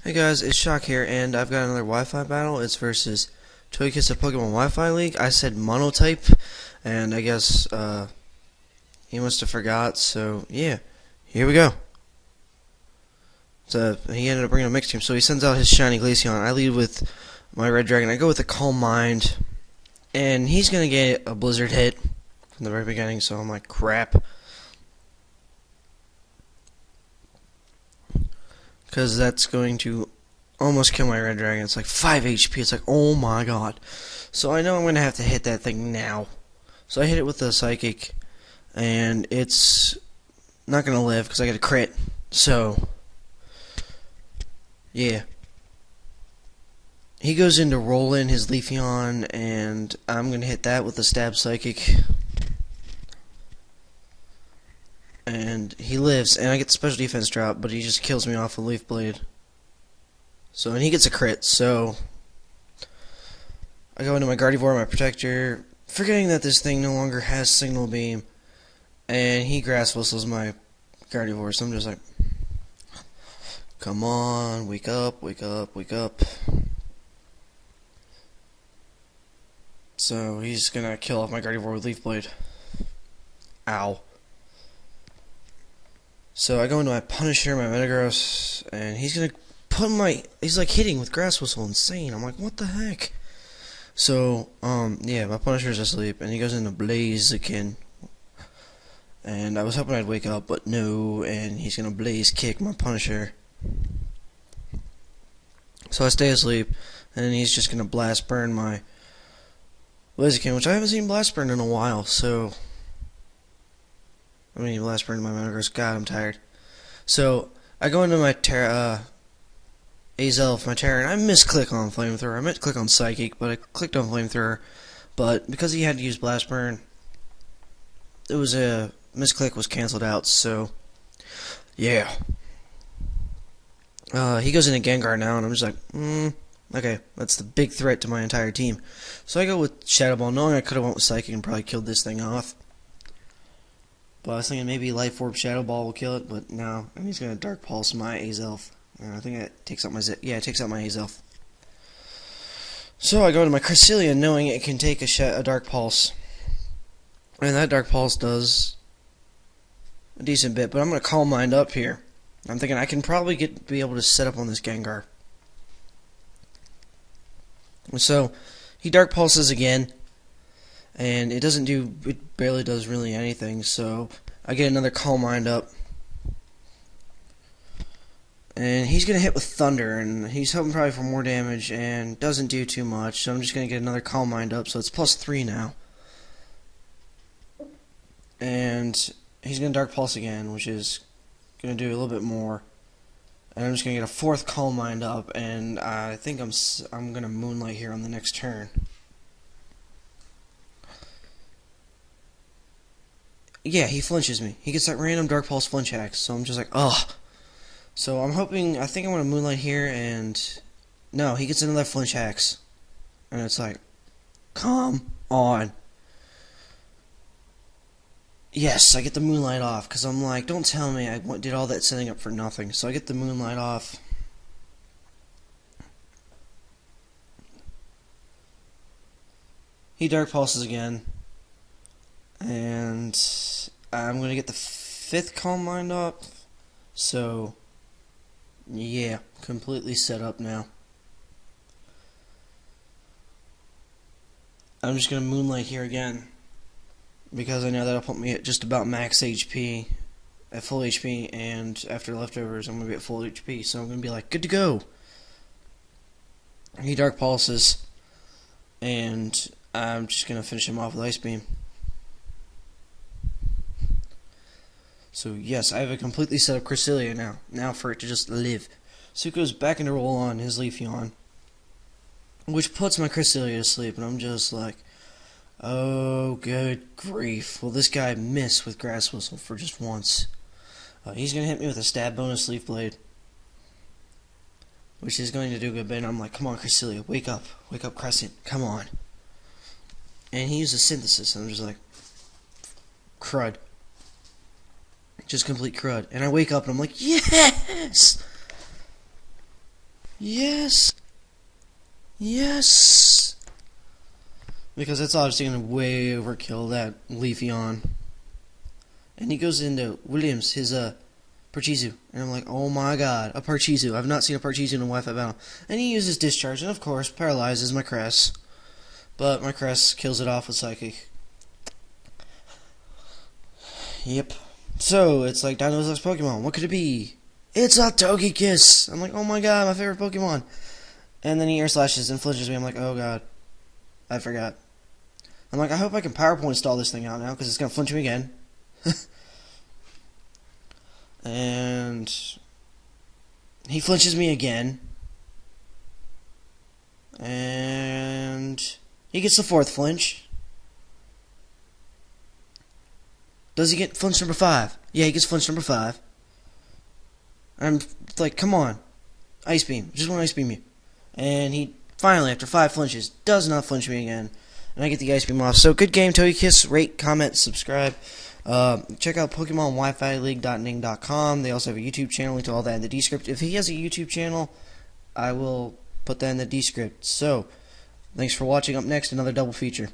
Hey guys, it's Shock here, and I've got another Wi-Fi battle. It's versus Togekiss of Pokemon Wi-Fi League. I said monotype, and I guess he must have forgot. So yeah, here we go. So he ended up bringing a mixed team. So he sends out his shiny Glaceon. I lead with my Red Dragon. I go with the Calm Mind, and he's gonna get a Blizzard hit from the very beginning. So I'm like, crap. Because that's going to almost kill my Red Dragon. It's like 5 HP. It's like, oh my god. So I know I'm going to have to hit that thing now. So I hit it with the Psychic, and it's not going to live because I get a crit. So, yeah. He goes in to roll in his Leafeon, and I'm going to hit that with the Stab Psychic. And he lives, and I get the special defense drop, but he just kills me off with Leaf Blade. So, and he gets a crit, so I go into my Gardevoir, my Protector, forgetting that this thing no longer has Signal Beam, and he Grass Whistles my Gardevoir, so I'm just like, come on, wake up, wake up, wake up. So he's gonna kill off my Gardevoir with Leaf Blade. Ow. So I go into my Punisher, my Metagross, and he's gonna put he's like hitting with Grass Whistle, insane. I'm like, what the heck? So, yeah, my Punisher's asleep, and he goes into Blaziken. And I was hoping I'd wake up, but no, and he's gonna Blaze Kick my Punisher. So I stay asleep, and then he's just gonna Blast Burn my Blaziken, which I haven't seen Blast Burn in a while, so I mean, Blast Burn my Metagross. God, I'm tired. So I go into my Azelf, my Terra, and I misclick on Flamethrower. I meant to click on Psychic, but I clicked on Flamethrower. But because he had to use Blast Burn, it was a misclick was canceled out. So yeah, he goes into Gengar now, and I'm just like, okay, that's the big threat to my entire team. So I go with Shadow Ball, knowing I could have went with Psychic and probably killed this thing off. But I was thinking maybe Life Orb Shadow Ball will kill it, but no. And he's gonna Dark Pulse my Azelf. And I think that takes out my it takes out my Azelf. So I go to my Cresselia, knowing it can take a Dark Pulse, and that Dark Pulse does a decent bit. But I'm gonna Calm Mind up here. I'm thinking I can probably be able to set up on this Gengar. So he Dark Pulses again. And it barely does really anything, so I get another Calm Mind up. And he's going to hit with Thunder, and he's hoping probably for more damage, and doesn't do too much, so I'm just going to get another Calm Mind up, so it's +3 now. And he's going to Dark Pulse again, which is going to do a little bit more. And I'm just going to get a 4th Calm Mind up, and I think I'm going to Moonlight here on the next turn. Yeah, he flinches me. He gets that random Dark Pulse flinch hack, so I'm just like, ugh. So I think I'm going to Moonlight here, and no, he gets another flinch hacks. And it's like, come on. Yes, I get the Moonlight off, because I'm like, don't tell me I did all that setting up for nothing. So I get the Moonlight off. He Dark Pulses again. And I'm going to get the 5th Calm Mind up. So, yeah, completely set up now. I'm just going to Moonlight here again, because I know that'll put me at just about max HP, at full HP, and after leftovers I'm going to be at full HP, so I'm going to be like, good to go. He Dark Pulses, and I'm just going to finish him off with Ice Beam. So yes, I have a completely set up Cresselia now. Now for it to just live. So it goes back into roll on his Leafeon, which puts my Cresselia to sleep, and I'm just like, oh good grief. Will this guy miss with Grass Whistle for just once? He's going to hit me with a stab bonus Leaf Blade, which is going to do a good bit, and I'm like, come on Cresselia, wake up Crescent, come on. And he uses Synthesis, and I'm just like, crud. Just complete crud. And I wake up and I'm like, yes! Yes! Yes! Because that's obviously going to way overkill that Leafeon. And he goes into Williams, his Parcheesi. And I'm like, oh my god, a Parcheesi. I've not seen a Parcheesi in a Wi-Fi battle. And he uses Discharge, and of course, paralyzes my Cress. But my Cress kills it off with Psychic. Yep. So, it's like Dino's last Pokemon. What could it be? It's a Togekiss! I'm like, oh my god, my favorite Pokemon. And then he air slashes and flinches me. I'm like, oh god. I forgot. I'm like, I hope I can PowerPoint stall this thing out now, because it's going to flinch me again. And he flinches me again. And he gets the 4th flinch. Does he get flinch number 5? Yeah, he gets flinch number 5. I'm like, come on. Ice Beam. Just want to Ice Beam you. And he finally, after 5 flinches, does not flinch me again. And I get the Ice Beam off. So, good game, Togekiss. Rate, comment, subscribe. Check out Pokemon Wi-Fi League.ning.com. They also have a YouTube channel. Link to all that in the descript. If he has a YouTube channel, I will put that in the descript. So, thanks for watching. Up next, another double feature.